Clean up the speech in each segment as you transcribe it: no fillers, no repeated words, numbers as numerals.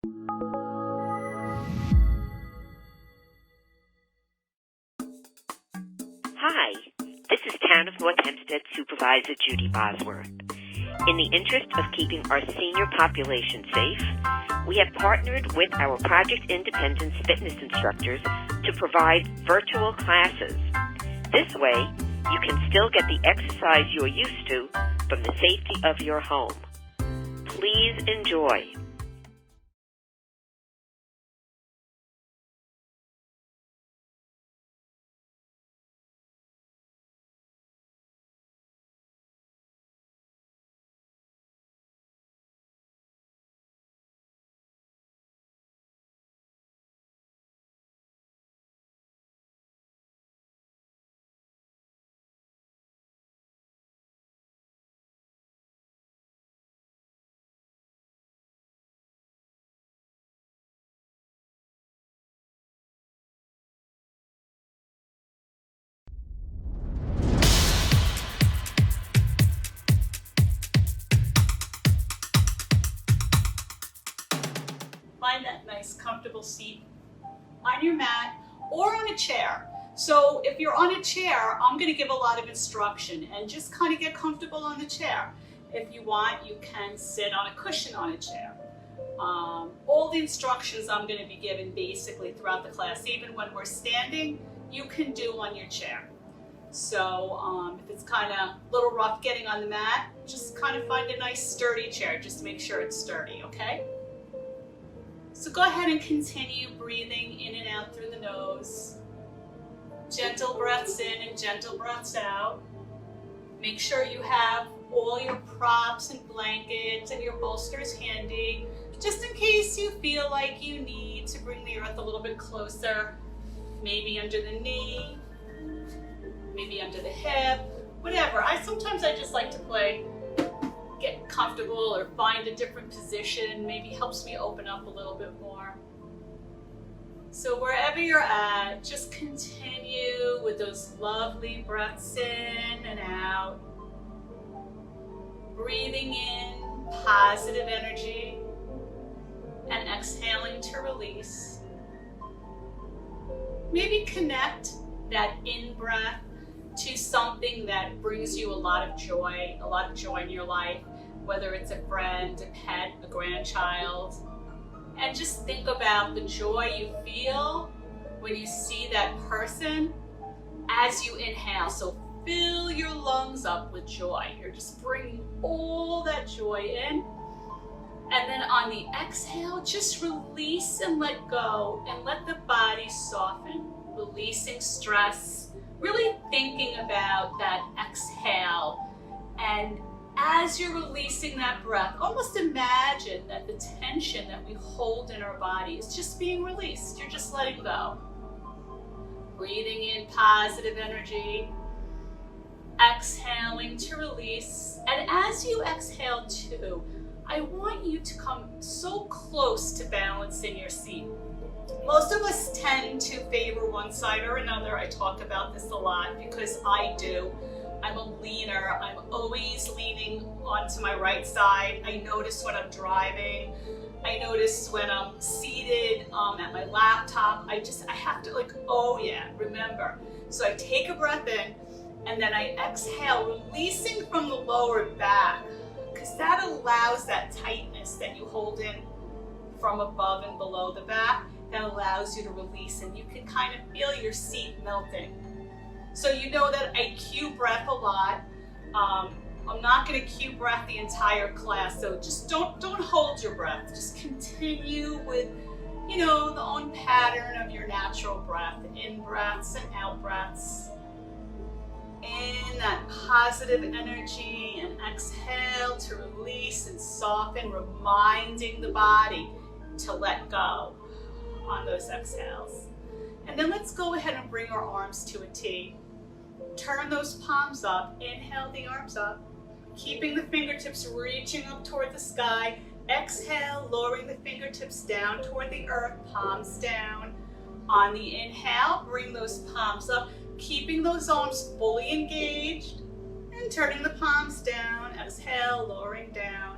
Hi, this is Town of North Hempstead Supervisor Judy Bosworth. In the interest of keeping our senior population safe, we have partnered with our Project Independence fitness instructors to provide virtual classes. This way, you can still get the exercise you're used to from the safety of your home. Please enjoy. Find that nice comfortable seat on your mat or on a chair. So if you're on a chair, I'm going to give a lot of instruction and just kind of get comfortable on the chair. If you want, you can sit on a cushion on a chair. All the instructions I'm going to be giving basically throughout the class, even when we're standing, you can do on your chair. So if it's kind of a little rough getting on the mat, just kind of find a nice sturdy chair. Just make sure it's sturdy, okay? So go ahead and continue breathing in and out through the nose. Gentle breaths in and gentle breaths out. Make sure you have all your props and blankets and your bolsters handy, just in case you feel like you need to bring the earth a little bit closer, maybe under the knee, maybe under the hip, whatever. Sometimes I just like to get comfortable or find a different position, maybe helps me open up a little bit more. So wherever you're at, just continue with those lovely breaths in and out. Breathing in positive energy and exhaling to release. Maybe connect that in-breath to something that brings you a lot of joy in your life, whether it's a friend, a pet, a grandchild. And just think about the joy you feel when you see that person as you inhale. So fill your lungs up with joy. You're just bringing all that joy in. And then on the exhale, just release and let go and let the body soften, releasing stress. Really thinking about that exhale, and as you're releasing that breath, almost imagine that the tension that we hold in our body is just being released. You're just letting go. Breathing in positive energy, exhaling to release, and as you exhale too, I want you to come so close to balance in your seat. Most of us tend to favor one side or another. I talk about this a lot because I do. I'm a leaner. I'm always leaning onto my right side. I notice when I'm driving. I notice when I'm seated at my laptop. I have to oh yeah, remember. So I take a breath in and then I exhale, releasing from the lower back, because that allows that tightness that you hold in from above and below the back. That allows you to release, and you can kind of feel your seat melting. So you know that I cue breath a lot. I'm not going to cue breath the entire class, so just don't hold your breath. Just continue with, the own pattern of your natural breath. In breaths and out breaths. In that positive energy, and exhale to release and soften, reminding the body to let go on those exhales. And then let's go ahead and bring our arms to a T. Turn those palms up. Inhale the arms up, keeping the fingertips reaching up toward the sky. Exhale, lowering the fingertips down toward the earth, palms down. On the inhale, bring those palms up, keeping those arms fully engaged, and turning the palms down. Exhale, lowering down.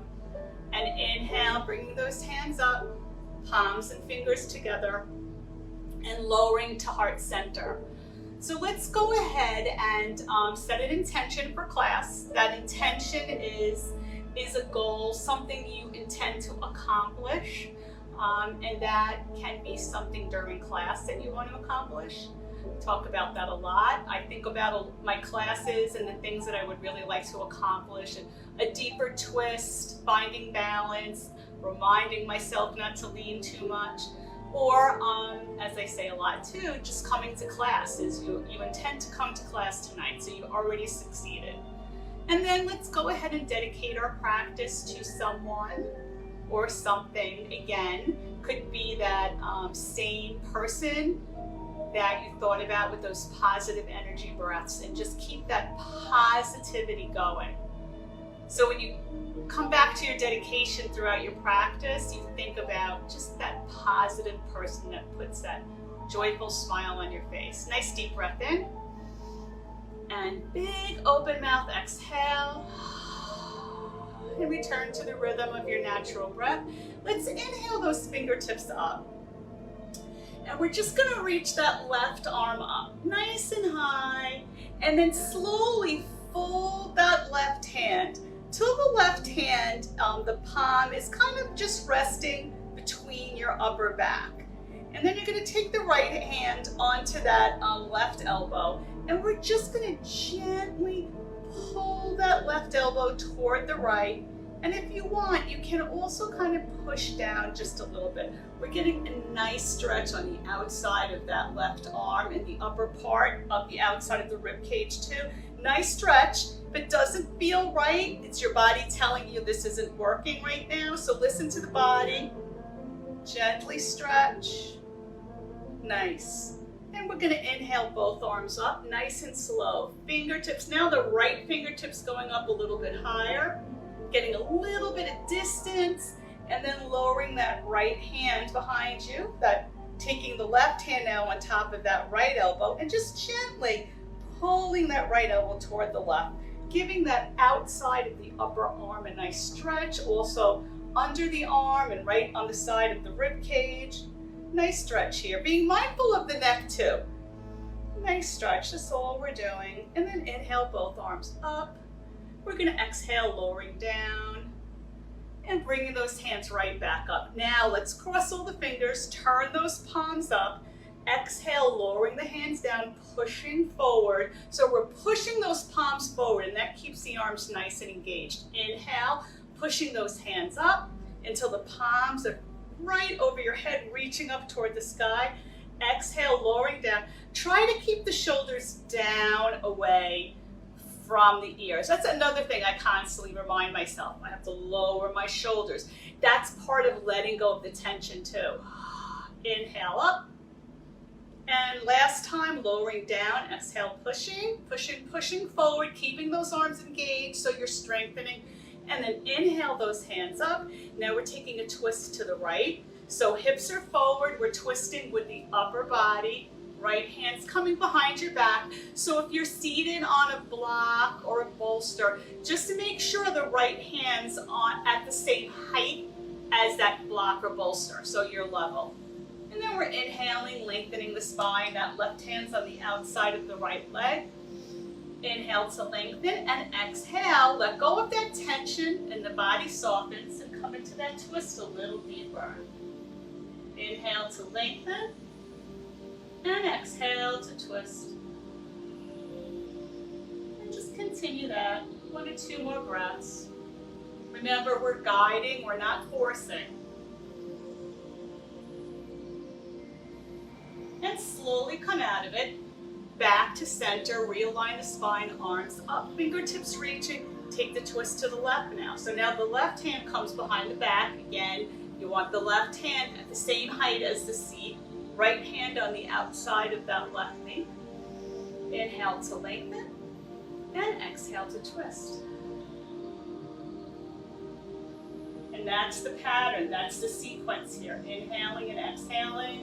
And inhale, bringing those hands up. palms and fingers together, and lowering to heart center. So let's go ahead and set an intention for class. That intention is a goal, something you intend to accomplish, and that can be something during class that you want to accomplish. Talk about that a lot. I think about my classes and the things that I would really like to accomplish, and a deeper twist, finding balance, reminding myself not to lean too much, or as I say a lot too, just coming to class. You intend to come to class tonight, so you've already succeeded. And then let's go ahead and dedicate our practice to someone or something. Again, could be that same person that you thought about with those positive energy breaths, and just keep that positivity going. So when you come back to your dedication throughout your practice, you think about just that positive person that puts that joyful smile on your face. Nice deep breath in. And big open mouth exhale. And return to the rhythm of your natural breath. Let's inhale those fingertips up. And we're just gonna reach that left arm up, nice and high, and then slowly fold that left hand till the left hand, the palm is kind of just resting between your upper back. And then you're gonna take the right hand onto that left elbow, and we're just gonna gently pull that left elbow toward the right. And if you want, you can also kind of push down just a little bit. We're getting a nice stretch on the outside of that left arm and the upper part of the outside of the rib cage too. Nice stretch, but doesn't feel right. It's your body telling you this isn't working right now. So listen to the body. Gently stretch. Nice. And we're gonna inhale both arms up, nice and slow. Fingertips, now the right fingertips going up a little bit higher. Getting a little bit of distance, and then lowering that right hand behind you, taking the left hand now on top of that right elbow, and just gently pulling that right elbow toward the left, giving that outside of the upper arm a nice stretch, also under the arm and right on the side of the rib cage. Nice stretch here, being mindful of the neck too. Nice stretch, that's all we're doing. And then inhale both arms up. We're gonna exhale, lowering down and bringing those hands right back up. Now let's cross all the fingers, turn those palms up, exhale, lowering the hands down, pushing forward. So we're pushing those palms forward, and that keeps the arms nice and engaged. Inhale, pushing those hands up until the palms are right over your head, reaching up toward the sky. Exhale, lowering down. Try to keep the shoulders down, away from the ears. That's another thing I constantly remind myself. I have to lower my shoulders. That's part of letting go of the tension too. Inhale up. And last time, lowering down. Exhale, pushing, pushing, pushing forward, keeping those arms engaged so you're strengthening. And then inhale those hands up. Now we're taking a twist to the right. So hips are forward, we're twisting with the upper body. Right hand's coming behind your back. So if you're seated on a block or a bolster, just to make sure the right hand's at the same height as that block or bolster, so you're level. And then we're inhaling, lengthening the spine. That left hand's on the outside of the right leg. Inhale to lengthen, and exhale, let go of that tension, and the body softens, and come into that twist a little deeper. Inhale to lengthen. And exhale to twist. And just continue that. 1 or 2 more breaths. Remember, we're guiding, we're not forcing. And slowly come out of it. Back to center, realign the spine, arms up, fingertips reaching. Take the twist to the left now. So now the left hand comes behind the back. Again, you want the left hand at the same height as the seat. Right hand on the outside of that left knee. Inhale to lengthen, and exhale to twist. And that's the pattern, that's the sequence here. Inhaling and exhaling.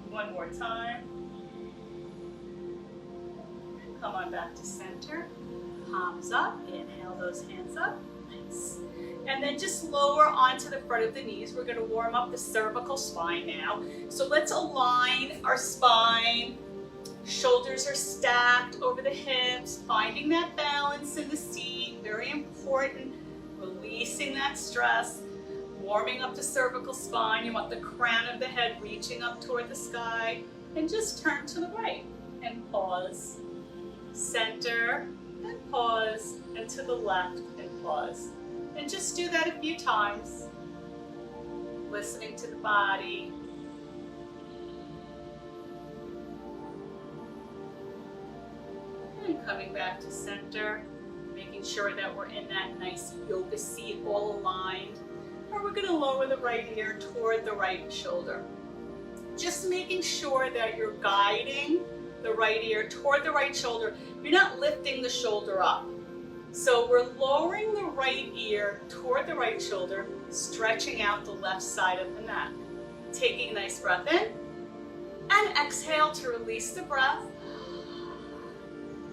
One more time. Come on back to center. Palms up, inhale those hands up. knees. And then just lower onto the front of the knees. We're going to warm up the cervical spine now. So let's align our spine. Shoulders are stacked over the hips, finding that balance in the seat, very important. Releasing that stress, warming up the cervical spine. You want the crown of the head reaching up toward the sky. And just turn to the right and pause. Center and pause, and to the left and pause. And just do that a few times. Listening to the body. And coming back to center, making sure that we're in that nice yoga seat, all aligned. Or we're going to lower the right ear toward the right shoulder. Just making sure that you're guiding the right ear toward the right shoulder. You're not lifting the shoulder up. So we're lowering the right ear toward the right shoulder, stretching out the left side of the neck. Taking a nice breath in, and exhale to release the breath.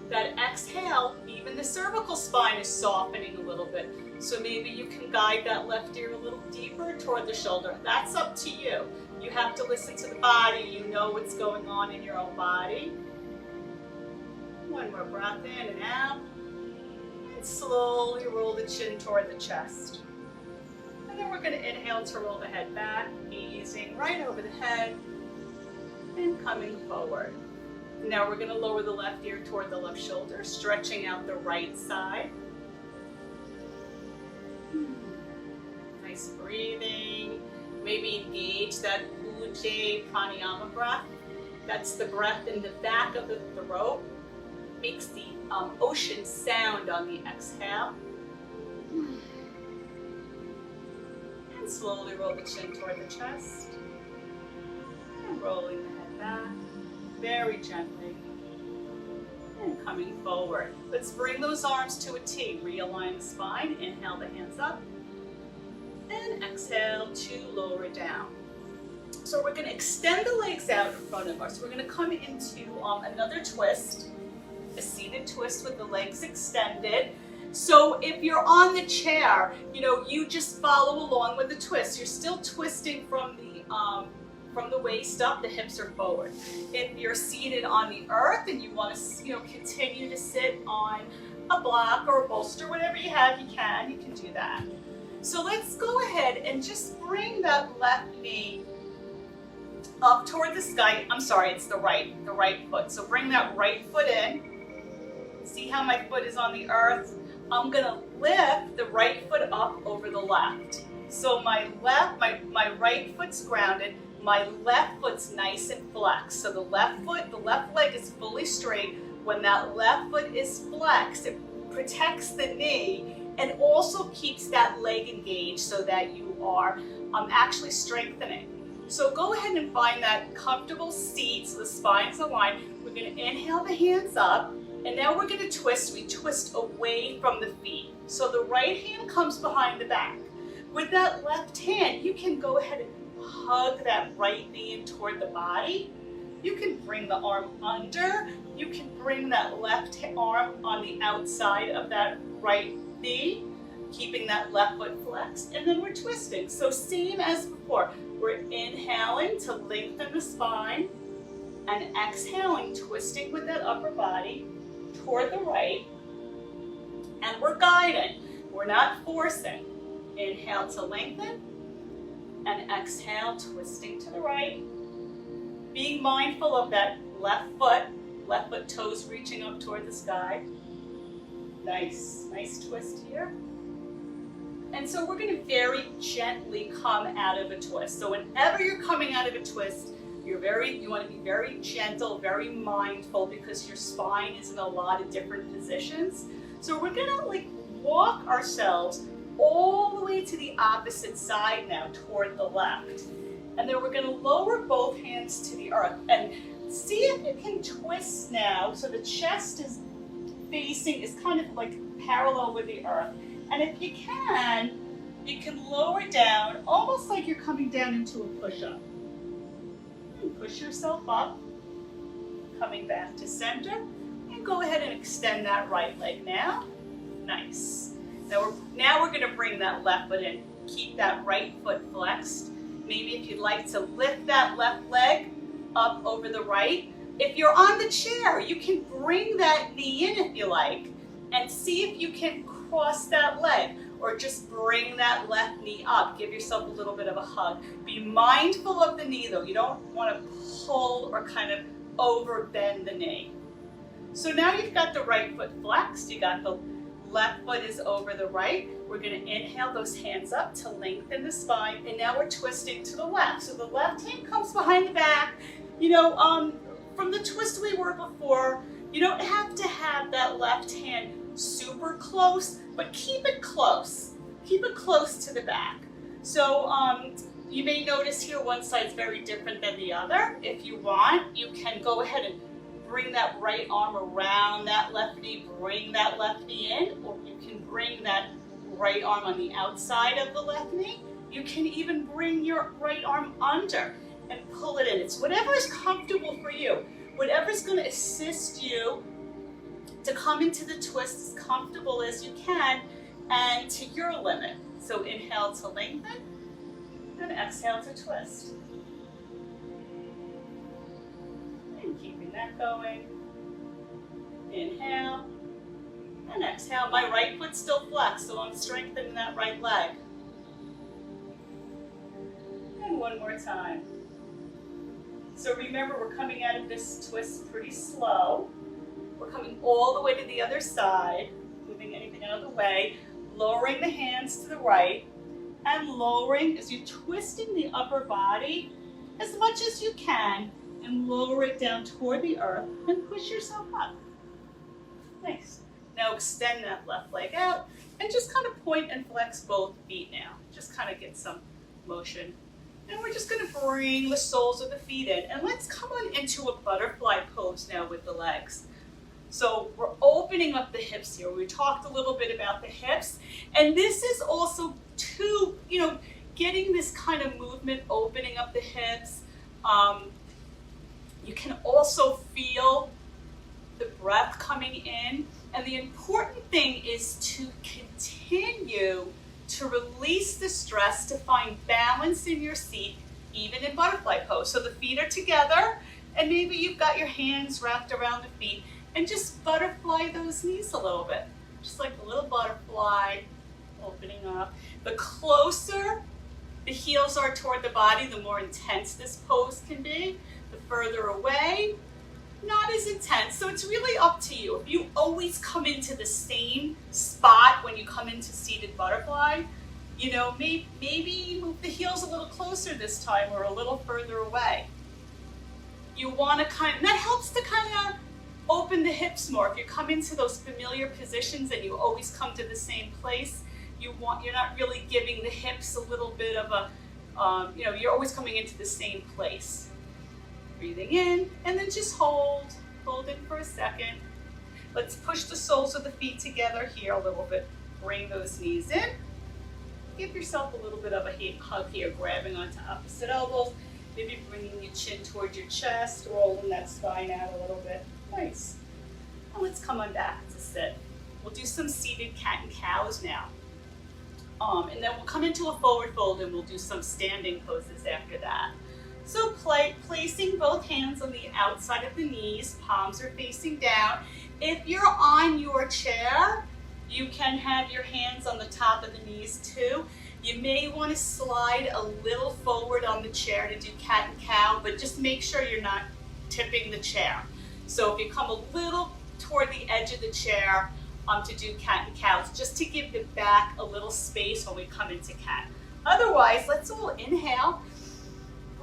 That exhale, even the cervical spine is softening a little bit. So maybe you can guide that left ear a little deeper toward the shoulder. That's up to you. You have to listen to the body. You know what's going on in your own body. One more breath in and out. And slowly roll the chin toward the chest. And then we're going to inhale to roll the head back, easing right over the head and coming forward. Now we're going to lower the left ear toward the left shoulder, stretching out the right side. Nice breathing. Maybe engage that Ujjayi pranayama breath. That's the breath in the back of the throat. Makes the ocean sound on the exhale. And slowly roll the chin toward the chest. And rolling the head back. Very gently. And coming forward. Let's bring those arms to a T. Realign the spine. Inhale the hands up. And exhale to lower down. So we're going to extend the legs out in front of us. We're going to come into another twist. A seated twist with the legs extended. So if you're on the chair, you just follow along with the twist. You're still twisting from the waist up, the hips are forward. If you're seated on the earth and you want to, continue to sit on a block or a bolster, whatever you have, you can do that. So let's go ahead and just bring that left knee up toward the sky. I'm sorry, it's the right foot. So bring that right foot in. See how my foot is on the earth? I'm gonna lift the right foot up over the left. So my right foot's grounded, my left foot's nice and flexed. So the left leg is fully straight. When that left foot is flexed, it protects the knee and also keeps that leg engaged so that you are actually strengthening. So go ahead and find that comfortable seat so the spine's aligned. We're gonna inhale the hands up, and now we're gonna twist. We twist away from the feet. So the right hand comes behind the back. With that left hand, you can go ahead and hug that right knee in toward the body. You can bring the arm under. You can bring that left arm on the outside of that right knee, keeping that left foot flexed, and then we're twisting. So same as before. We're inhaling to lengthen the spine and exhaling, twisting with that upper body toward the right, and we're guiding. We're not forcing. Inhale to lengthen, and exhale, twisting to the right. Being mindful of that left foot toes reaching up toward the sky. Nice twist here. And so we're going to very gently come out of a twist. So whenever you're coming out of a twist, you want to be very gentle, very mindful, because your spine is in a lot of different positions. So we're going to walk ourselves all the way to the opposite side now, toward the left. And then we're going to lower both hands to the earth. And see if you can twist now so the chest is kind of parallel with the earth. And if you can lower down, almost like you're coming down into a push-up. Push yourself up, coming back to center, and go ahead and extend that right leg now. Nice. Now we're gonna bring that left foot in. Keep that right foot flexed. Maybe if you'd like to lift that left leg up over the right. If you're on the chair, you can bring that knee in if you like, and see if you can cross that leg, or just bring that left knee up. Give yourself a little bit of a hug. Be mindful of the knee though. You don't want to pull or kind of over bend the knee. So now you've got the right foot flexed, you got the left foot is over the right. We're gonna inhale those hands up to lengthen the spine, and now we're twisting to the left. So the left hand comes behind the back. You know, from the twist we were before, you don't have to have that left hand super close, but keep it close. Keep it close to the back. So you may notice here one side's very different than the other. If you want, you can go ahead and bring that right arm around that left knee, bring that left knee in, or you can bring that right arm on the outside of the left knee. You can even bring your right arm under and pull it in. It's whatever is comfortable for you. Whatever's going to assist you to come into the twist as comfortable as you can and to your limit. So inhale to lengthen and exhale to twist. And keeping that going. Inhale and exhale. My right foot's still flexed, so I'm strengthening that right leg. And one more time. So remember, we're coming out of this twist pretty slow. We're coming all the way to the other side, moving anything out of the way, lowering the hands to the right, and lowering as you're twisting the upper body as much as you can, and lower it down toward the earth and push yourself up. Nice. Now extend that left leg out and just kind of point and flex both feet now. Just kind of get some motion. And we're just going to bring the soles of the feet in. And let's come on into a butterfly pose now with the legs. So we're opening up the hips here. We talked a little bit about the hips. And this is also to, getting this kind of movement, opening up the hips. You can also feel the breath coming in. And the important thing is to continue to release the stress, to find balance in your seat, even in butterfly pose. So the feet are together, and maybe you've got your hands wrapped around the feet, and just butterfly those knees a little bit. Just like a little butterfly, opening up. The closer the heels are toward the body, the more intense this pose can be. The further away, not as intense. So it's really up to you. If you always come into the same spot when you come into seated butterfly, maybe move the heels a little closer this time or a little further away. You want to that helps to kind of open the hips more. If you come into those familiar positions and you always come to the same place, you're not really giving the hips a little bit of a, you're always coming into the same place. Breathing in, and then just hold it for a second. Let's push the soles of the feet together here a little bit. Bring those knees in. Give yourself a little bit of a hug here, grabbing onto opposite elbows. Maybe bringing your chin towards your chest, rolling that spine out a little bit. Nice. Now let's come on back to sit. We'll do some seated cat and cows now. And then we'll come into a forward fold and we'll do some standing poses after that. So placing both hands on the outside of the knees, palms are facing down. If you're on your chair, you can have your hands on the top of the knees too. You may want to slide a little forward on the chair to do cat and cow, but just make sure you're not tipping the chair. So if you come a little toward the edge of the chair to do cat and cows, just to give the back a little space when we come into cat. Otherwise, let's all inhale.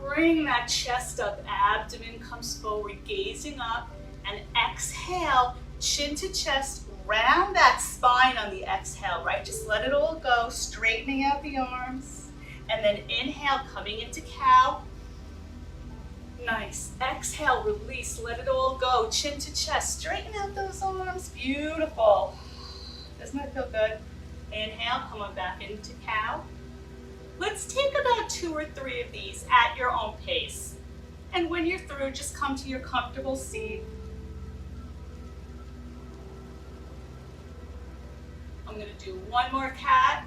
Bring that chest up, abdomen comes forward, gazing up, and exhale, chin to chest, round that spine on the exhale, right? Just let it all go, straightening out the arms, and then inhale, coming into cow. Nice. Exhale, release, let it all go, chin to chest, straighten out those arms, beautiful. Doesn't that feel good? Inhale, come on back into cow. Let's take about 2 or 3 of these at your own pace. And when you're through, just come to your comfortable seat. I'm I'm going to do one more cat.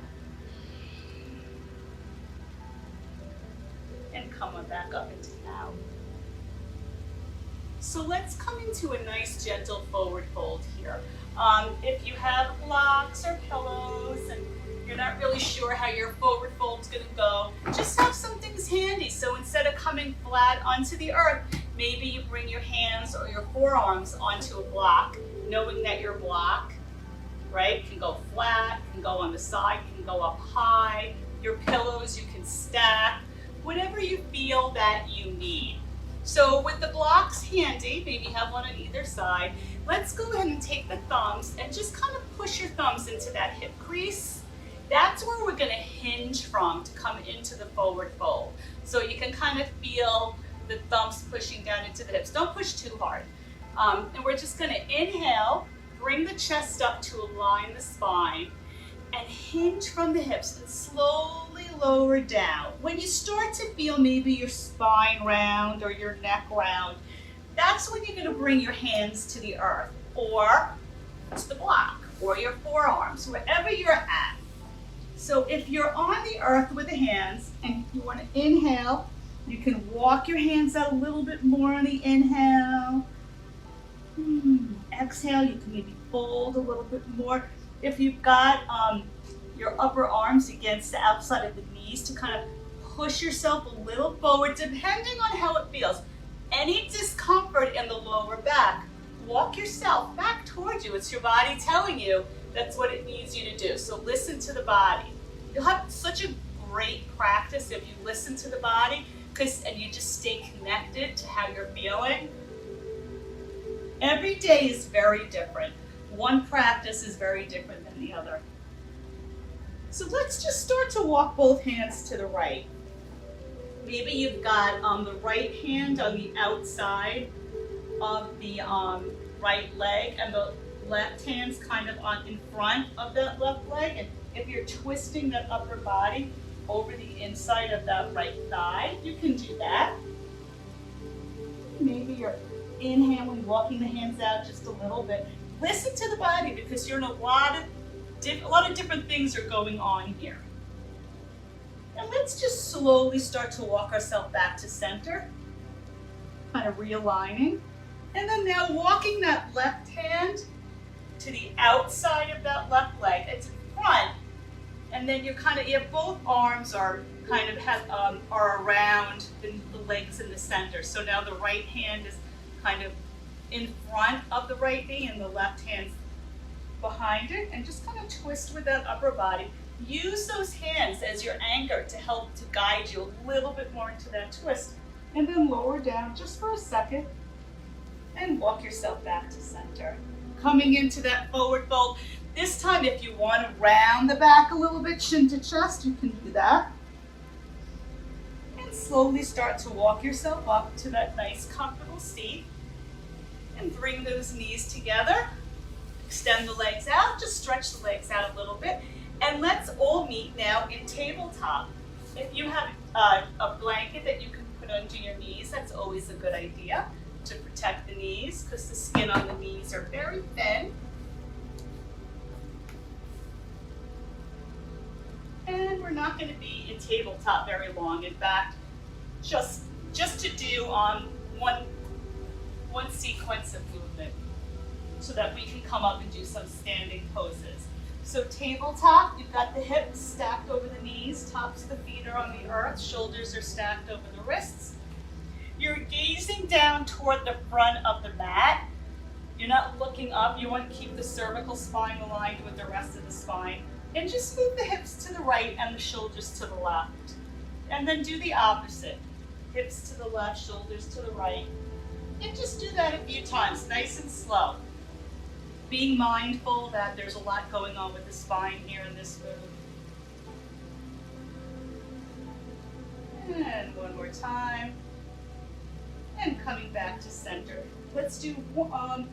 And come on back up into cow. So let's come into a nice gentle forward fold here. If you have blocks or pillows and you're not really sure how your forward fold's going to go, just have some things handy. So instead of coming flat onto the earth, maybe you bring your hands or your forearms onto a block, knowing that your block, right, can go flat, can go on the side, can go up high. Your pillows you can stack, whatever you feel that you need. So with the blocks handy, maybe have one on either side, let's go ahead and take the thumbs and just kind of push your thumbs into that hip crease. That's where we're going to hinge from to come into the forward fold. So you can kind of feel the thumbs pushing down into the hips. Don't push too hard. And we're just going to inhale, bring the chest up to align the spine, and hinge from the hips and slowly lower down. When you start to feel maybe your spine round or your neck round, that's when you're going to bring your hands to the earth or to the block or your forearms, wherever you're at. So if you're on the earth with the hands and you want to inhale, you can walk your hands out a little bit more on the inhale. Exhale, you can maybe fold a little bit more. If you've got your upper arms against the outside of the knees, to kind of push yourself a little forward, depending on how it feels. Any discomfort in the lower back, walk yourself back towards you. It's your body telling you that's what it needs you to do. So listen to the body. You'll have such a great practice if you listen to the body and you just stay connected to how you're feeling. Every day is very different. One practice is very different than the other. So let's just start to walk both hands to the right. Maybe you've got the right hand on the outside of the right leg and the left hand's kind of in front of that left leg. And if you're twisting that upper body over the inside of that right thigh, you can do that. Maybe you're inhaling, walking the hands out just a little bit. Listen to the body because you're in a lot of different things are going on here. And let's just slowly start to walk ourselves back to center, kind of realigning. And then now walking that left hand to the outside of that left leg. It's in front. And then you have both arms are are around the legs in the center. So now the right hand is kind of in front of the right knee and the left hand's behind it, and just kind of twist with that upper body. Use those hands as your anchor to help to guide you a little bit more into that twist. And then lower down just for a second and walk yourself back to center. Coming into that forward fold. This time, if you want to round the back a little bit, chin to chest, you can do that. And slowly start to walk yourself up to that nice comfortable seat. And bring those knees together. Extend the legs out, just stretch the legs out a little bit. And let's all meet now in tabletop. If you have a blanket that you can put under your knees, that's always a good idea to protect the knees because the skin on the knees are very thin. And we're not going to be in tabletop very long. In fact, just to do one sequence of movement so that we can come up and do some standing poses. So tabletop, you've got the hips stacked over the knees, tops of the feet are on the earth, shoulders are stacked over the wrists. You're gazing down toward the front of the mat. You're not looking up. You want to keep the cervical spine aligned with the rest of the spine. And just move the hips to the right and the shoulders to the left. And then do the opposite. Hips to the left, shoulders to the right. And just do that a few times, nice and slow. Being mindful that there's a lot going on with the spine here in this move. And one more time. And coming back to center. Let's do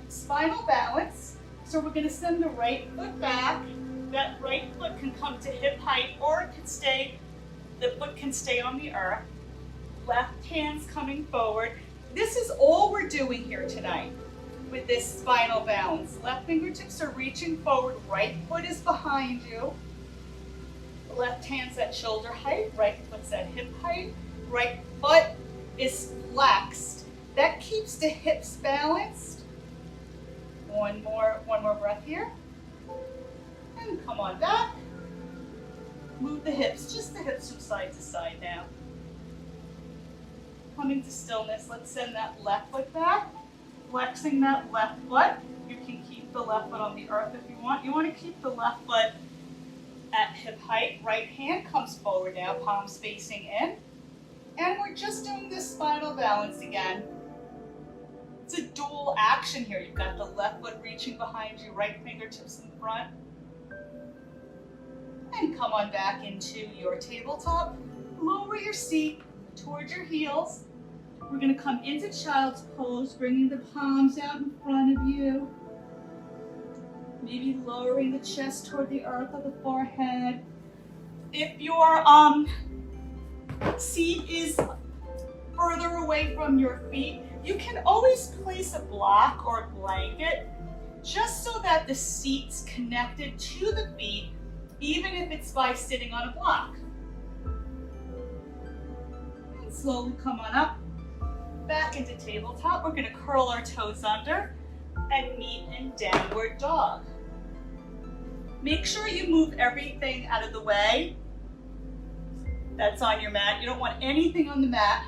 spinal balance. So we're going to send the right foot back. That right foot can come to hip height, or it could stay, the foot can stay on the earth. Left hand's coming forward. This is all we're doing here tonight. with this spinal balance. Left fingertips are reaching forward, right foot is behind you. Left hand's at shoulder height, right foot's at hip height. Right foot is flexed. That keeps the hips balanced. One more breath here. And come on back. Move the hips, just the hips from side to side now. Coming to stillness, let's send that left foot back. Flexing that left foot. You can keep the left foot on the earth if you want. You want to keep the left foot at hip height. Right hand comes forward now, palms facing in. And we're just doing this spinal balance again. It's a dual action here. You've got the left foot reaching behind you, right fingertips in front. And come on back into your tabletop. Lower your seat towards your heels. We're going to come into child's pose, bringing the palms out in front of you. Maybe lowering the chest toward the earth or the forehead. If your seat is further away from your feet, you can always place a block or a blanket just so that the seat's connected to the feet, even if it's by sitting on a block. And slowly come on up, back into tabletop. We're going to curl our toes under and meet in downward dog. Make sure you move everything out of the way that's on your mat. You don't want anything on the mat.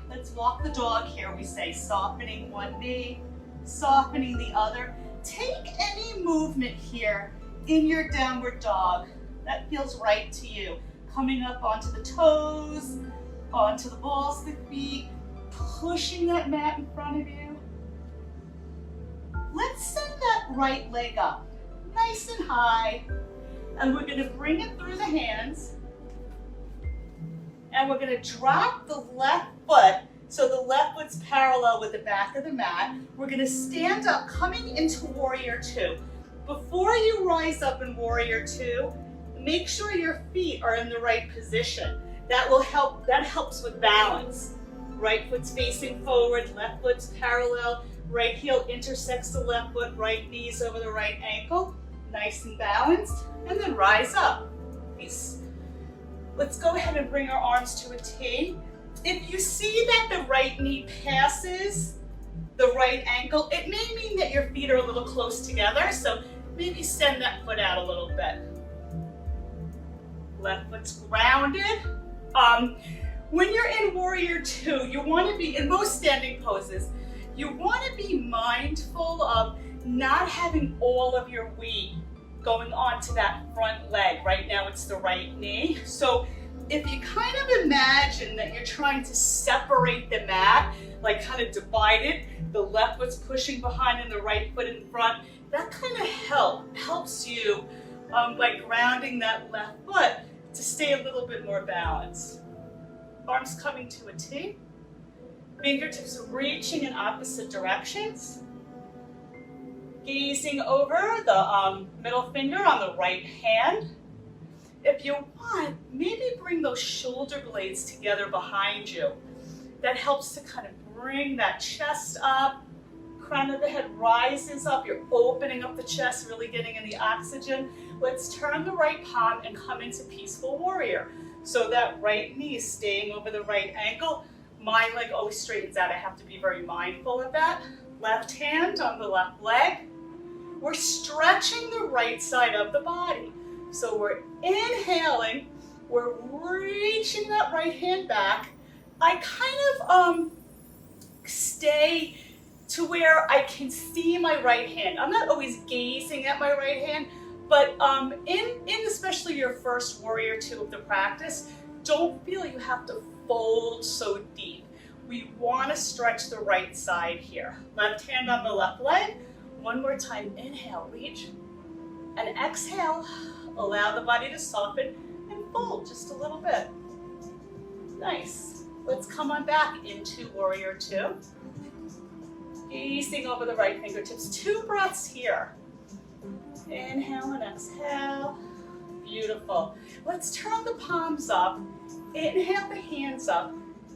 Let's walk the dog here. We say softening one knee, softening the other. Take any movement here in your downward dog that feels right to you. Coming up onto the toes, onto the balls of the feet, pushing that mat in front of you. Let's send that right leg up, nice and high. And we're going to bring it through the hands. And we're going to drop the left foot so the left foot's parallel with the back of the mat. We're going to stand up, coming into Warrior Two. Before you rise up in Warrior Two, make sure your feet are in the right position. That helps with balance. Right foot's facing forward, left foot's parallel, right heel intersects the left foot, right knee's over the right ankle. Nice and balanced. And then rise up. Nice. Let's go ahead and bring our arms to a T. If you see that the right knee passes the right ankle, it may mean that your feet are a little close together, so maybe send that foot out a little bit. Left foot's grounded. When you're in Warrior Two, you want to be, in most standing poses, you want to be mindful of not having all of your weight going onto that front leg. Right now it's the right knee. So if you kind of imagine that you're trying to separate the mat, like kind of divide it, the left foot's pushing behind and the right foot in front, that kind of helps you by grounding that left foot to stay a little bit more balanced. Arms coming to a T. Fingertips reaching in opposite directions. Gazing over the middle finger on the right hand. If you want, maybe bring those shoulder blades together behind you. That helps to kind of bring that chest up. Crown of the head rises up. You're opening up the chest, really getting in the oxygen. Let's turn the right palm and come into Peaceful Warrior. So that right knee is staying over the right ankle. My leg always straightens out. I have to be very mindful of that. Left hand on the left leg. We're stretching the right side of the body. So we're inhaling, we're reaching that right hand back. I kind of stay to where I can see my right hand. I'm not always gazing at my right hand, but in especially your first Warrior Two of the practice, don't feel you have to fold so deep. We want to stretch the right side here. Left hand on the left leg. One more time, inhale, reach, and exhale, allow the body to soften and fold just a little bit. Nice. Let's come on back into Warrior Two. Gazing over the right fingertips, 2 breaths here. Inhale and exhale. Beautiful. Let's turn the palms up, inhale the hands up,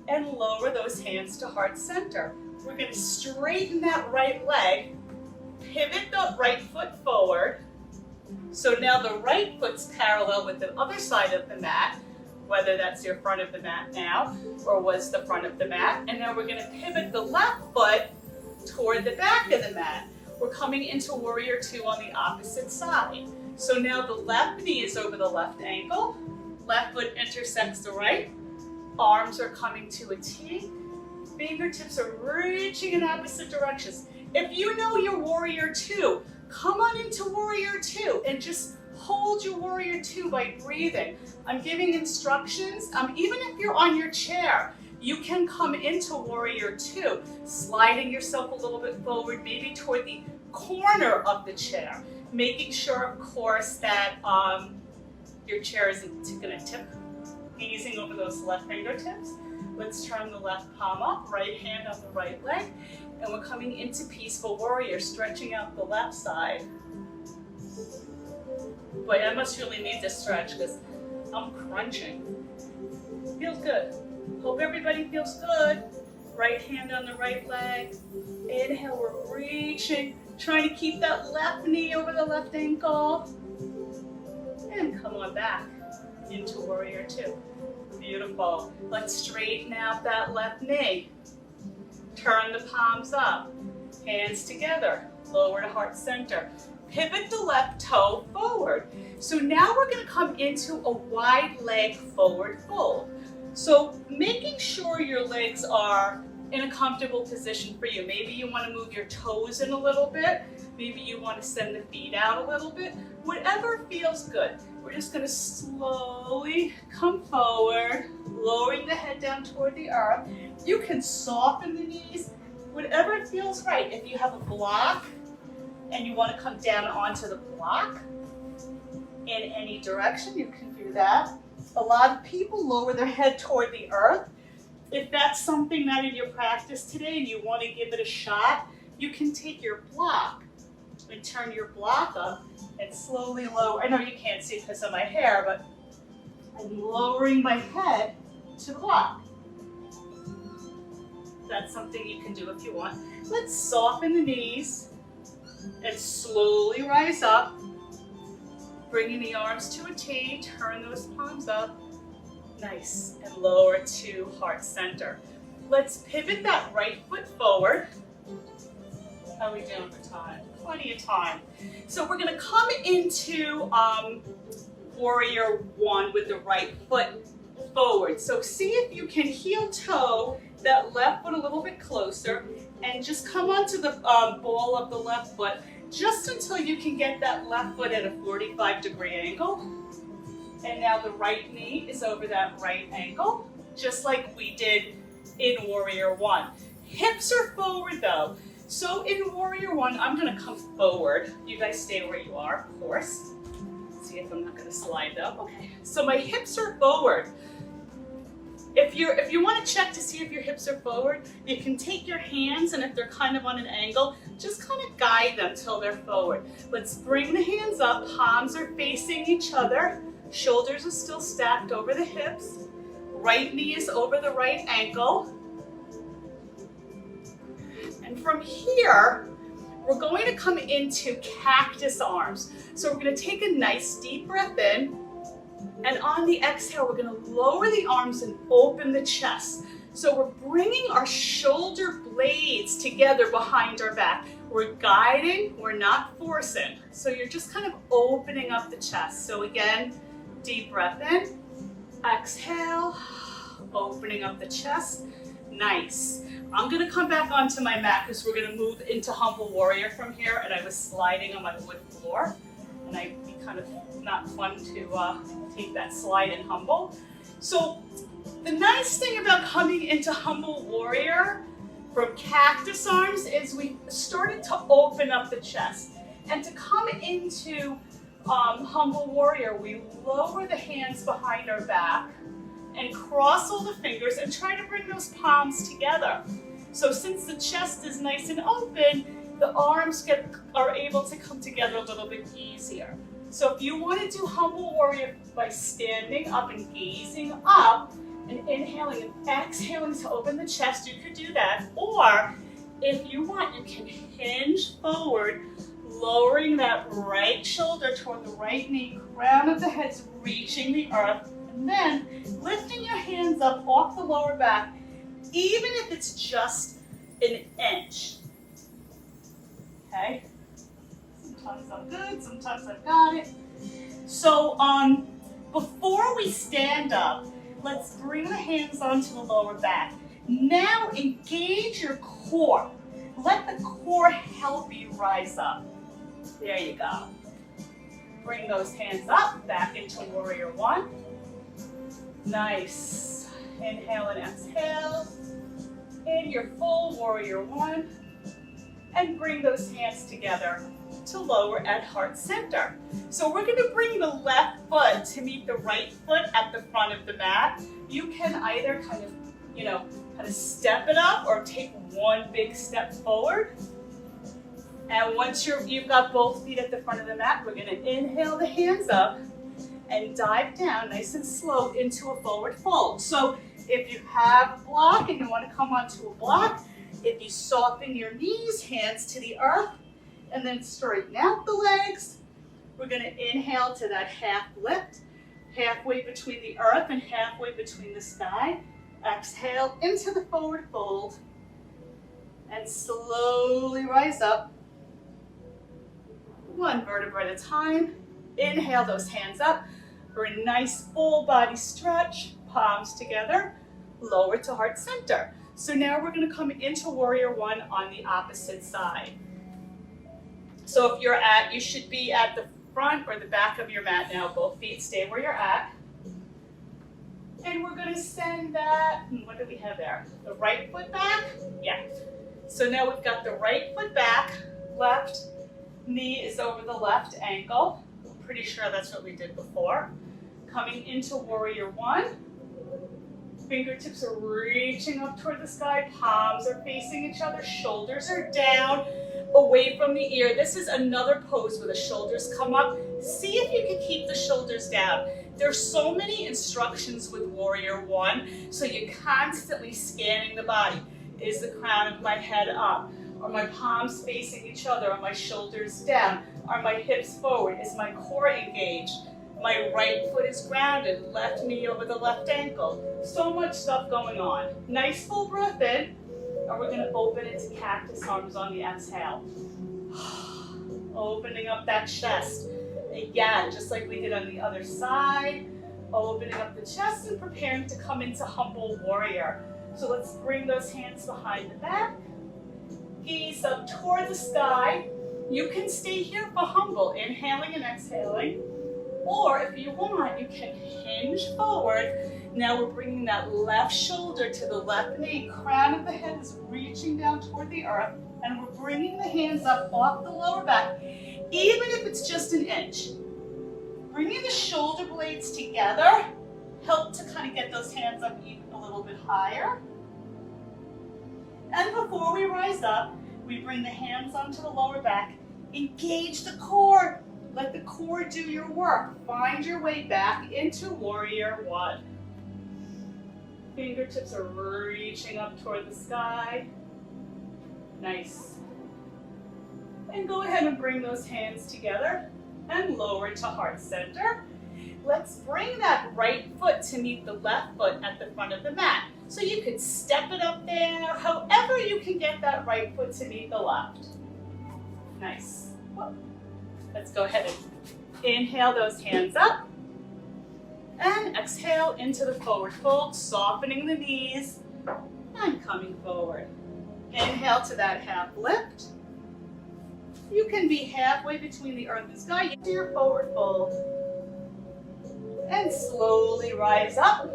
and lower those hands to heart center. We're going to straighten that right leg, pivot the right foot forward. So now the right foot's parallel with the other side of the mat, whether that's your front of the mat now or was the front of the mat. And now we're going to pivot the left foot toward the back of the mat. We're coming into Warrior Two on the opposite side. So now the left knee is over the left ankle, left foot intersects the right, arms are coming to a T, fingertips are reaching in opposite directions. If you know your Warrior Two, come on into Warrior Two and just hold your Warrior Two by breathing. I'm giving instructions. Even if you're on your chair, you can come into Warrior Two, sliding yourself a little bit forward, maybe toward the corner of the chair, making sure, of course, that your chair isn't going to tip, gazing over those left fingertips. Let's turn the left palm up, right hand on the right leg, and we're coming into Peaceful Warrior, stretching out the left side. Boy, I must really need this stretch because I'm crunching. Feels good. Hope everybody feels good. Right hand on the right leg. Inhale, we're reaching, trying to keep that left knee over the left ankle. And come on back into Warrior Two. Beautiful. Let's straighten out that left knee. Turn the palms up. Hands together. Lower to heart center. Pivot the left toe forward. So now we're going to come into a wide leg forward fold. So making sure your legs are in a comfortable position for you. Maybe you want to move your toes in a little bit. Maybe you want to send the feet out a little bit. Whatever feels good. We're just going to slowly come forward, lowering the head down toward the earth. You can soften the knees, whatever feels right. If you have a block and you want to come down onto the block in any direction, you can do that. A lot of people lower their head toward the earth. If that's something not in your practice today and you want to give it a shot, you can take your block and turn your block up and slowly lower. I know you can't see because of my hair, but I'm lowering my head to the block. That's something you can do if you want. Let's soften the knees and slowly rise up, bringing the arms to a T, turn those palms up. Nice, and lower to heart center. Let's pivot that right foot forward. How are we doing for time? Plenty of time. So we're gonna come into Warrior One with the right foot forward. So see if you can heel toe that left foot a little bit closer and just come onto the ball of the left foot just until you can get that left foot at a 45-degree angle. And now the right knee is over that right ankle, just like we did in Warrior One. Hips are forward though. So in Warrior One, I'm gonna come forward. You guys stay where you are, of course. See if I'm not gonna slide up. Okay, so my hips are forward. If you want to check to see if your hips are forward, you can take your hands, and if they're kind of on an angle, just kind of guide them till they're forward. Let's bring the hands up, palms are facing each other, shoulders are still stacked over the hips, right knee is over the right ankle. And from here, we're going to come into Cactus Arms. So we're going to take a nice deep breath in, and on the exhale, we're going to lower the arms and open the chest. So we're bringing our shoulder blades together behind our back. We're guiding, we're not forcing. So you're just kind of opening up the chest. So again, deep breath in, exhale, opening up the chest. Nice. I'm going to come back onto my mat because we're going to move into Humble Warrior from here, and I was sliding on my wood floor, and I'd be kind of not fun to take that slide in Humble. So the nice thing about coming into Humble Warrior from Cactus Arms is we started to open up the chest. And to come into Humble Warrior, we lower the hands behind our back and cross all the fingers and try to bring those palms together. So since the chest is nice and open, the arms are able to come together a little bit easier. So if you want to do Humble Warrior by standing up and gazing up and inhaling and exhaling to open the chest, you could do that. Or If you want, you can hinge forward, lowering that right shoulder toward the right knee, crown of the head's reaching the earth, and then lifting your hands up off the lower back, even if it's just an inch. Okay? Sometimes I'm good, sometimes I've got it. So before we stand up, let's bring the hands onto the lower back. Now engage your core. Let the core help you rise up. There you go. Bring those hands up, back into warrior one. Nice. Inhale and exhale. In your full warrior one. And bring those hands together to lower at heart center. So we're going to bring the left foot to meet the right foot at the front of the mat. You can either kind of step it up or take one big step forward. And once you've got both feet at the front of the mat, we're going to inhale the hands up and dive down nice and slow into a forward fold. So if you have a block and you want to come onto a block, if you soften your knees, hands to the earth, and then straighten out the legs, we're going to inhale to that half lift, halfway between the earth and halfway between the sky. Exhale into the forward fold and slowly rise up, one vertebra at a time. Inhale those hands up for a nice full body stretch, palms together, lower to heart center. So now we're going to come into warrior one on the opposite side. So if you should be at the front or the back of your mat now. Both feet stay where you're at. And we're going to send that, what do we have there? The right foot back? Yeah. So now we've got the right foot back, left knee is over the left ankle. I'm pretty sure that's what we did before. Coming into warrior one. Fingertips are reaching up toward the sky, palms are facing each other, shoulders are down, away from the ear. This is another pose where the shoulders come up. See if you can keep the shoulders down. There's so many instructions with warrior one, so you're constantly scanning the body. Is the crown of my head up? Are my palms facing each other? Are my shoulders down? Are my hips forward? Is my core engaged? My right foot is grounded, left knee over the left ankle. So much stuff going on. Nice full breath in, and we're going to open into cactus arms on the exhale. Opening up that chest. Again, just like we did on the other side, opening up the chest and preparing to come into humble warrior. So let's bring those hands behind the back, gaze up toward the sky. You can stay here for humble, inhaling and exhaling. Or if you want, you can hinge forward. Now we're bringing that left shoulder to the left knee. Crown of the head is reaching down toward the earth. And we're bringing the hands up off the lower back, even if it's just an inch. Bringing the shoulder blades together. Help to kind of get those hands up even a little bit higher. And before we rise up, we bring the hands onto the lower back. Engage the core. Let the core do your work. Find your way back into warrior one. Fingertips are reaching up toward the sky. Nice. And go ahead and bring those hands together and lower to heart center. Let's bring that right foot to meet the left foot at the front of the mat. So you could step it up there, however you can get that right foot to meet the left. Nice. Let's go ahead and inhale those hands up. And exhale into the forward fold, softening the knees and coming forward. Inhale to that half lift. You can be halfway between the earth and sky into your forward fold. And slowly rise up,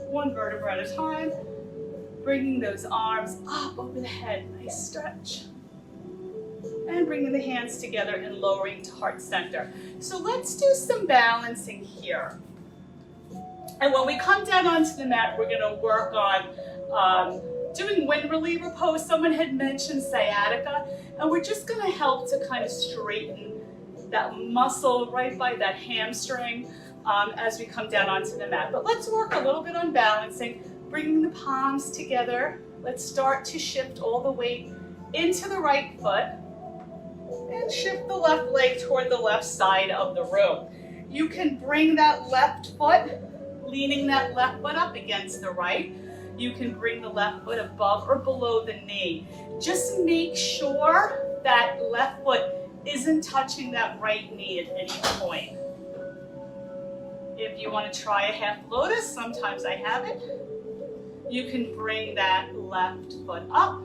one vertebra at a time. Bringing those arms up over the head, nice stretch. And bringing the hands together and lowering to heart center. So let's do some balancing here. And when we come down onto the mat, we're gonna work on doing wind reliever pose. Someone had mentioned sciatica, and we're just gonna help to kind of straighten that muscle right by that hamstring as we come down onto the mat. But let's work a little bit on balancing, bringing the palms together. Let's start to shift all the weight into the right foot and shift the left leg toward the left side of the room. You can bring that left foot, leaning that left foot up against the right. You can bring the left foot above or below the knee. Just make sure that left foot isn't touching that right knee at any point. If you want to try a half lotus, sometimes I have it. You can bring that left foot up.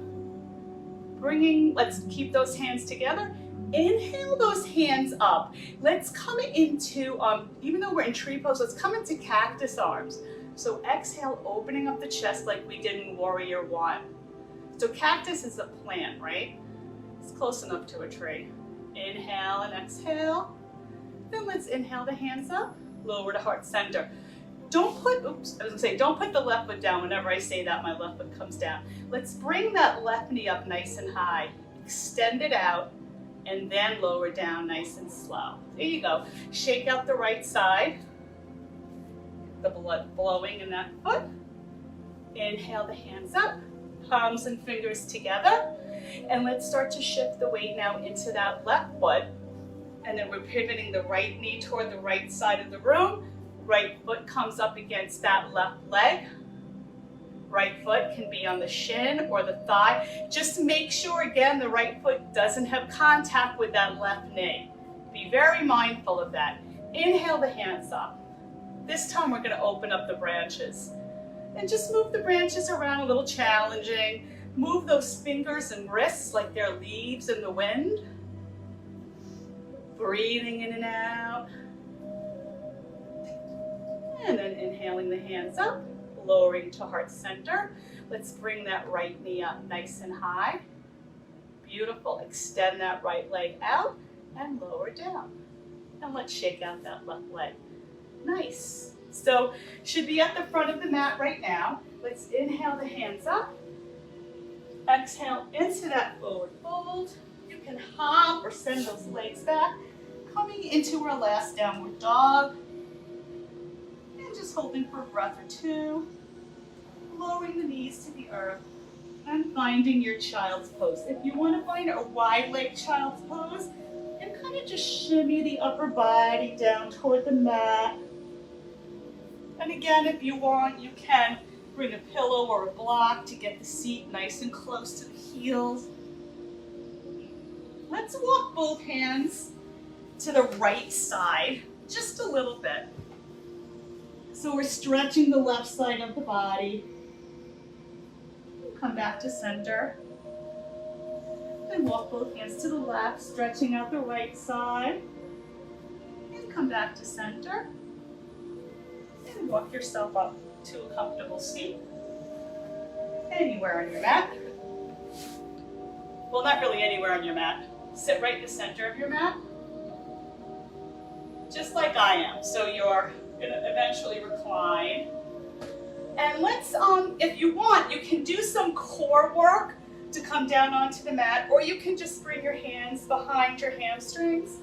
Let's keep those hands together. Inhale those hands up. Let's come into, even though we're in tree pose, let's come into cactus arms. So exhale, opening up the chest like we did in Warrior One. So cactus is a plant, right? It's close enough to a tree. Inhale and exhale. Then let's inhale the hands up, lower to heart center. Don't put the left foot down. Whenever I say that, my left foot comes down. Let's bring that left knee up nice and high. Extend it out, and then lower down nice and slow. There you go. Shake out the right side. The blood flowing in that foot. Inhale the hands up, palms and fingers together. And let's start to shift the weight now into that left foot. And then we're pivoting the right knee toward the right side of the room. Right foot comes up against that left leg. Right foot can be on the shin or the thigh. Just make sure, again, the right foot doesn't have contact with that left knee. Be very mindful of that. Inhale the hands up. This time we're going to open up the branches. And just move the branches around, a little challenging. Move those fingers and wrists like they're leaves in the wind. Breathing in and out. And then inhaling the hands up, lowering to heart center. Let's bring that right knee up nice and high. Beautiful. Extend that right leg out and lower down. And let's shake out that left leg. Nice. So should be at the front of the mat right now. Let's inhale the hands up. Exhale into that forward fold. You can hop or send those legs back. Coming into our last downward dog. Just holding for a breath or two, lowering the knees to the earth, and finding your child's pose. If you want to find a wide-legged child's pose, and kind of just shimmy the upper body down toward the mat. And again, if you want, you can bring a pillow or a block to get the seat nice and close to the heels. Let's walk both hands to the right side, just a little bit. So we're stretching the left side of the body. Come back to center. And walk both hands to the left, stretching out the right side. And come back to center. And walk yourself up to a comfortable seat. Anywhere on your mat. Well, not really anywhere on your mat. Sit right in the center of your mat. Just like I am. So you're going to eventually recline. And let's, if you want, you can do some core work to come down onto the mat, or you can just bring your hands behind your hamstrings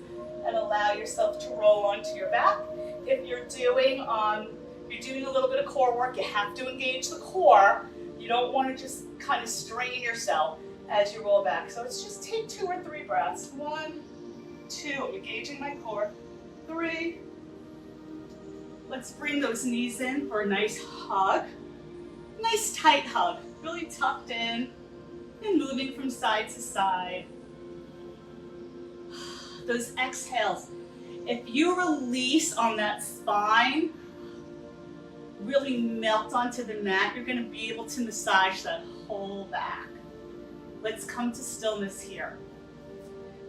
and allow yourself to roll onto your back. If you're doing a little bit of core work, you have to engage the core. You don't want to just kind of strain yourself as you roll back. So let's just take 2 or 3 breaths. 1, 2, I'm engaging my core. 3. Let's bring those knees in for a nice hug. Nice tight hug, really tucked in and moving from side to side. Those exhales, if you release on that spine, really melt onto the mat, you're going to be able to massage that whole back. Let's come to stillness here.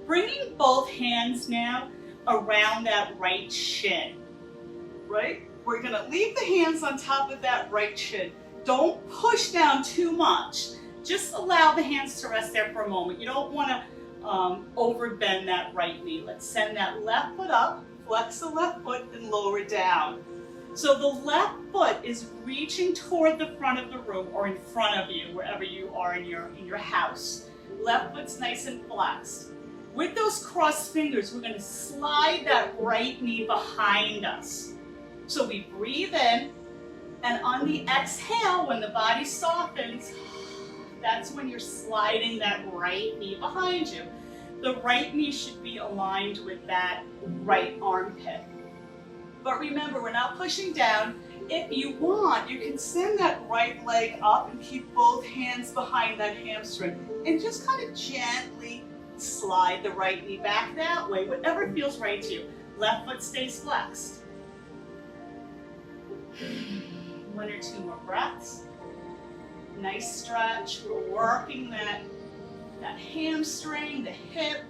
Bringing both hands now around that right shin. Right? We're going to leave the hands on top of that right shin. Don't push down too much. Just allow the hands to rest there for a moment. You don't want to overbend that right knee. Let's send that left foot up, flex the left foot, and lower down. So the left foot is reaching toward the front of the room or in front of you, wherever you are in your house. Left foot's nice and flexed. With those crossed fingers, we're going to slide that right knee behind us. So we breathe in, and on the exhale, when the body softens, That's when you're sliding that right knee behind you. The right knee should be aligned with that right armpit. But remember, we're not pushing down. If you want, you can send that right leg up and keep both hands behind that hamstring and just kind of gently slide the right knee back that way, whatever feels right to you. Left foot stays flexed. 1 or 2 more breaths. Nice stretch. We're working that hamstring, the hip.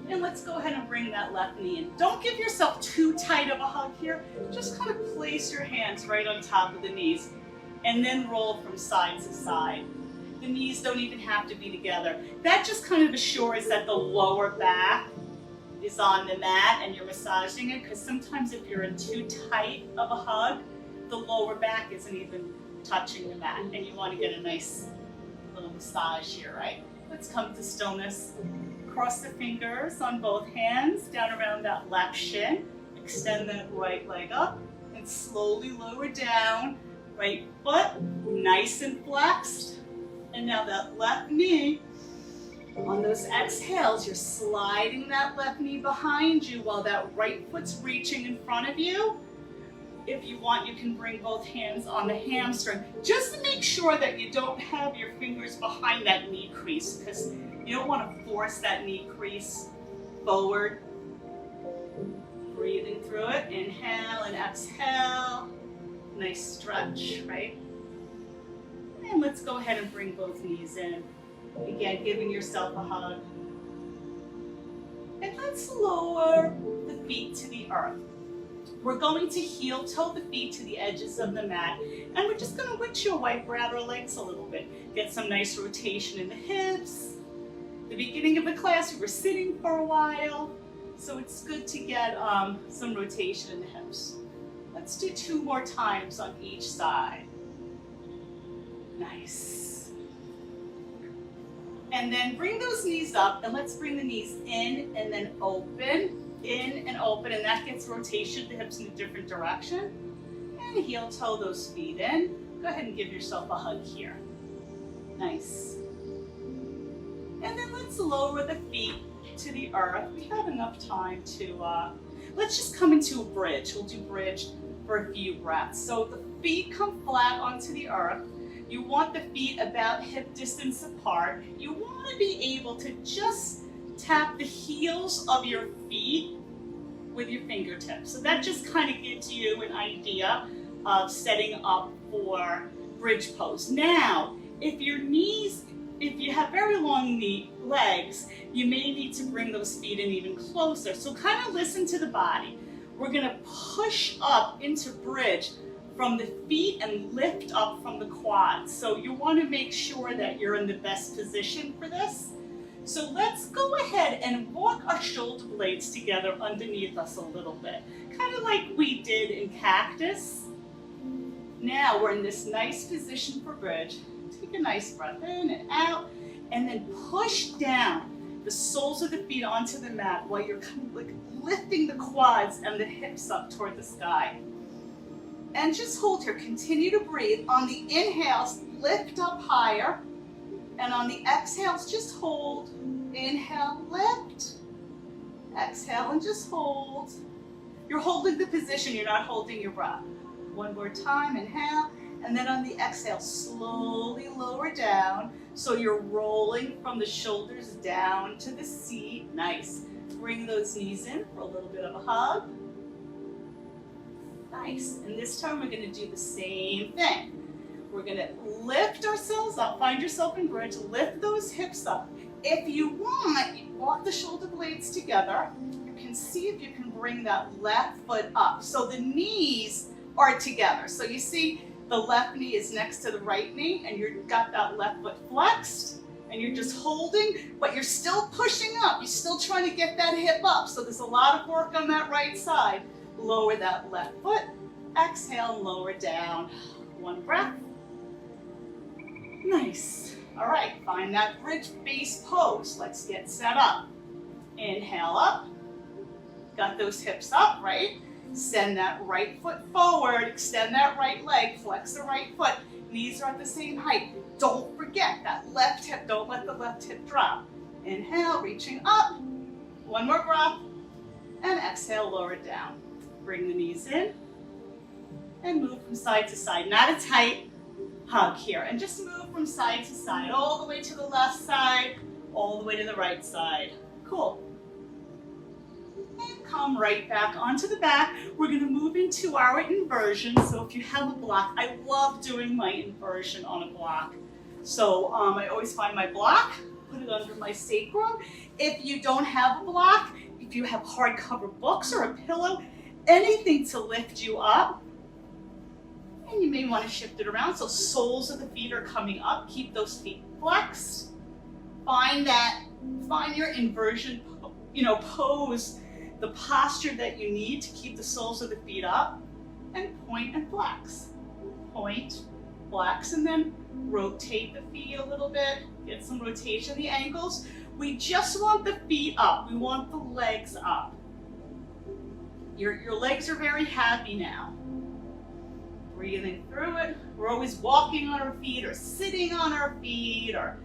And let's go ahead and bring that left knee in. Don't give yourself too tight of a hug here. Just kind of place your hands right on top of the knees and then roll from side to side. The knees don't even have to be together. That just kind of assures that the lower back is on the mat and you're massaging it, because sometimes if you're in too tight of a hug, the lower back isn't even touching the mat, and you want to get a nice little massage here, right? Let's come to stillness. Cross the fingers on both hands down around that left shin. Extend that right leg up and slowly lower down. Right foot nice and flexed. And now that left knee, on those exhales, you're sliding that left knee behind you while that right foot's reaching in front of you. If you want, you can bring both hands on the hamstring, just to make sure that you don't have your fingers behind that knee crease, because you don't want to force that knee crease forward. Breathing through it, inhale and exhale. Nice stretch, right? And let's go ahead and bring both knees in. Again, giving yourself a hug. And let's lower the feet to the earth. We're going to heel toe the feet to the edges of the mat, and we're just going to windshield wiper out our legs a little bit. Get some nice rotation in the hips. The beginning of the class, we were sitting for a while, so it's good to get some rotation in the hips. Let's do 2 more times on each side. Nice. And then bring those knees up, and let's bring the knees in and then open. In and open, and that gets rotation, the hips in a different direction. And heel toe those feet in. Go ahead and give yourself a hug here. Nice. And then let's lower the feet to the earth. We have enough time to, let's just come into a bridge. We'll do bridge for a few breaths. So the feet come flat onto the earth. You want the feet about hip distance apart. You want to be able to just tap the heels of your feet with your fingertips. So that just kind of gives you an idea of setting up for bridge pose. Now, if you have very long legs, you may need to bring those feet in even closer. So kind of listen to the body. We're gonna push up into bridge from the feet and lift up from the quads. So you wanna make sure that you're in the best position for this. So let's go ahead and walk our shoulder blades together underneath us a little bit, kind of like we did in Cactus. Now we're in this nice position for bridge. Take a nice breath in and out, and then push down the soles of the feet onto the mat while you're kind of like lifting the quads and the hips up toward the sky. And just hold here, continue to breathe. On the inhales, lift up higher. And on the exhales, just hold. Inhale, lift. Exhale, and just hold. You're holding the position, you're not holding your breath. 1 more time, inhale. And then on the exhale, slowly lower down. So you're rolling from the shoulders down to the seat. Nice. Bring those knees in for a little bit of a hug. Nice. And this time we're going to do the same thing. We're going to lift ourselves up. Find yourself in bridge. Lift those hips up. If you want, you walk the shoulder blades together. You can see if you can bring that left foot up. So the knees are together. So you see the left knee is next to the right knee, and you've got that left foot flexed, and you're just holding, but you're still pushing up. You're still trying to get that hip up. So there's a lot of work on that right side. Lower that left foot. Exhale, lower down. 1 breath. Nice. All right, find that bridge base pose. Let's get set up. Inhale up. Got those hips up, right? Send that right foot forward. Extend that right leg. Flex the right foot. Knees are at the same height. Don't forget that left hip, don't let the left hip drop. Inhale, reaching up. One more breath. And exhale, lower it down. Bring the knees in and move from side to side. Not a tight hug here. And just move from side to side, all the way to the left side, all the way to the right side. Cool. And come right back onto the back. We're going to move into our inversion. So if you have a block, I love doing my inversion on a block. So I always find my block, put it under my sacrum. If you don't have a block, if you have hardcover books or a pillow, anything to lift you up. And you may want to shift it around so soles of the feet are coming up. Keep those feet flexed. Find your inversion, pose, the posture that you need to keep the soles of the feet up, and point and flex. Point, flex, and then rotate the feet a little bit. Get some rotation in the ankles. We just want the feet up. We want the legs up. Your legs are very happy now. Breathing through it. We're always walking on our feet or sitting on our feet or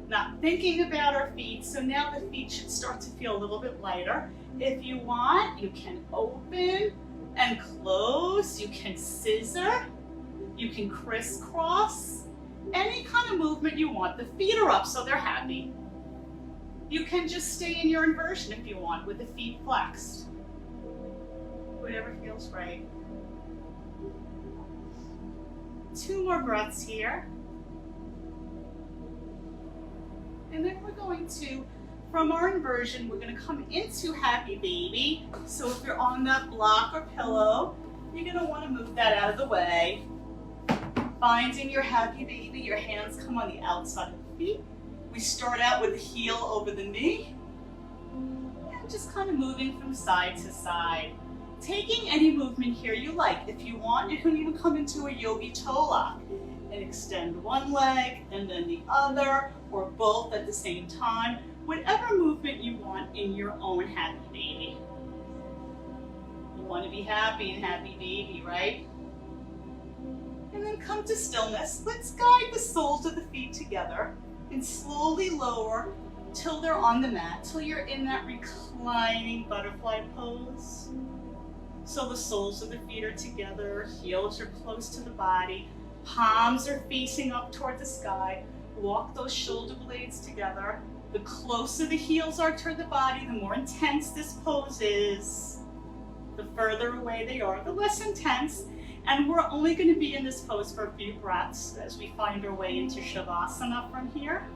not thinking about our feet. So now the feet should start to feel a little bit lighter. If you want, you can open and close. You can scissor. You can crisscross. Any kind of movement you want. The feet are up, so they're happy. You can just stay in your inversion if you want with the feet flexed. Whatever feels right. 2 more breaths here. And then we're going to, from our inversion, we're going to come into happy baby. So if you're on that block or pillow, you're going to want to move that out of the way. Finding your happy baby, your hands come on the outside of the feet. We start out with the heel over the knee. And just kind of moving from side to side. Taking any movement here you like. If you want, you can even come into a yogi toe lock and extend one leg and then the other, or both at the same time. Whatever movement you want in your own happy baby. You want to be happy and happy baby, right? And then come to stillness. Let's guide the soles of the feet together and slowly lower till they're on the mat, till you're in that reclining butterfly pose. So the soles of the feet are together, heels are close to the body, palms are facing up toward the sky. Walk those shoulder blades together. The closer the heels are toward the body, the more intense this pose is. The further away they are, the less intense. And we're only going to be in this pose for a few breaths as we find our way into Shavasana from here.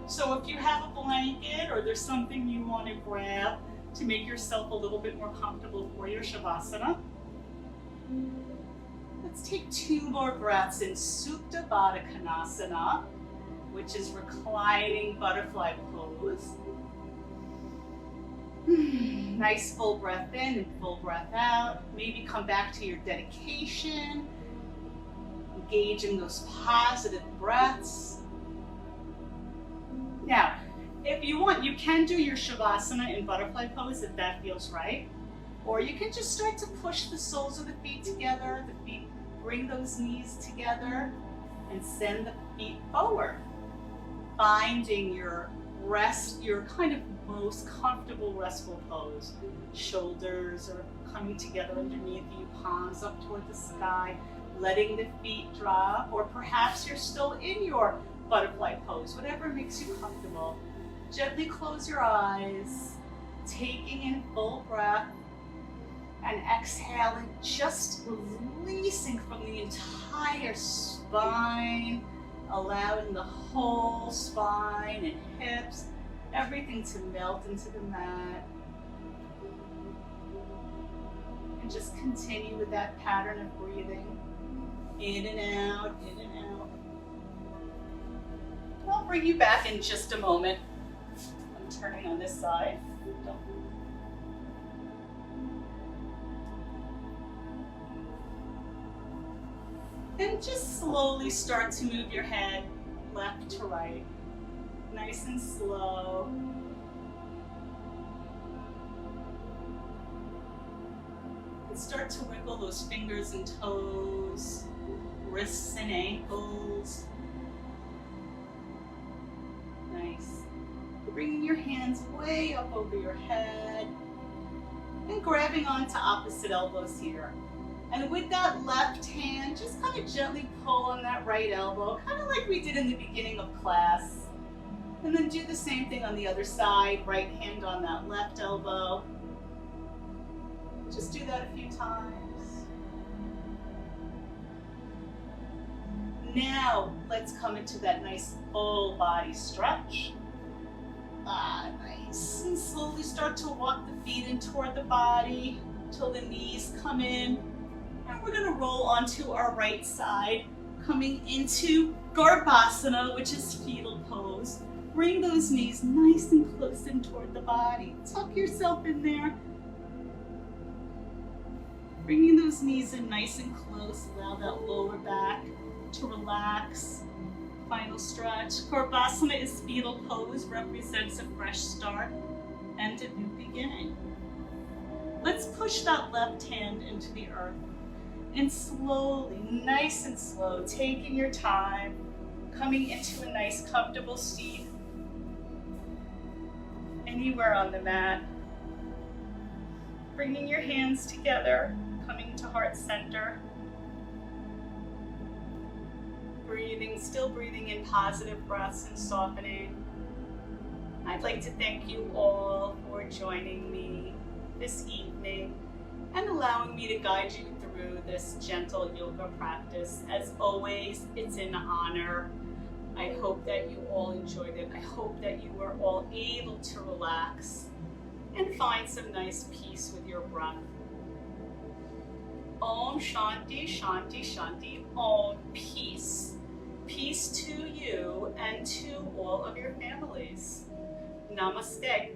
So if you have a blanket or there's something you want to grab to make yourself a little bit more comfortable for your Shavasana. Let's take 2 more breaths in Supta Baddha Konasana, which is reclining butterfly pose. Nice full breath in and full breath out. Maybe come back to your dedication, engaging those positive breaths. Now, if you want, you can do your Shavasana in butterfly pose if that feels right. Or you can just start to push the soles of the feet together, the feet, bring those knees together and send the feet forward. Finding your rest, your kind of most comfortable restful pose. Shoulders are coming together underneath you, palms up toward the sky, letting the feet drop, or perhaps you're still in your butterfly pose, whatever makes you comfortable. Gently close your eyes, taking in full breath, and exhaling, just releasing from the entire spine, allowing the whole spine and hips, everything to melt into the mat. And just continue with that pattern of breathing, in and out, in and out. I'll bring you back in just a moment. I'm turning on this side. And just slowly start to move your head left to right, nice and slow. And start to wiggle those fingers and toes. wrists and ankles. Nice. Bringing your hands way up over your head and grabbing onto opposite elbows here. And with that left hand, just kind of gently pull on that right elbow, kind of like we did in the beginning of class. And then do the same thing on the other side, right hand on that left elbow. Just do that a few times. Now, let's come into that nice full body stretch. Nice. And slowly start to walk the feet in toward the body until the knees come in. And we're gonna roll onto our right side, coming into Garbhasana, which is fetal pose. Bring those knees nice and close in toward the body. Tuck yourself in there. Bringing those knees in nice and close. Allow that lower back to relax. Final stretch. Garbhasana is fetal pose, represents a fresh start and a new beginning. Let's push that left hand into the earth. And slowly, nice and slow, taking your time, coming into a nice comfortable seat. Anywhere on the mat. Bringing your hands together, coming to heart center. Breathing, still breathing in positive breaths and softening. I'd like to thank you all for joining me this evening and allowing me to guide you through this gentle yoga practice. As always, it's an honor. I hope that you all enjoyed it. I hope that you were all able to relax and find some nice peace with your breath. Om Shanti, Shanti, Shanti. Om peace. Peace to you and to all of your families. Namaste.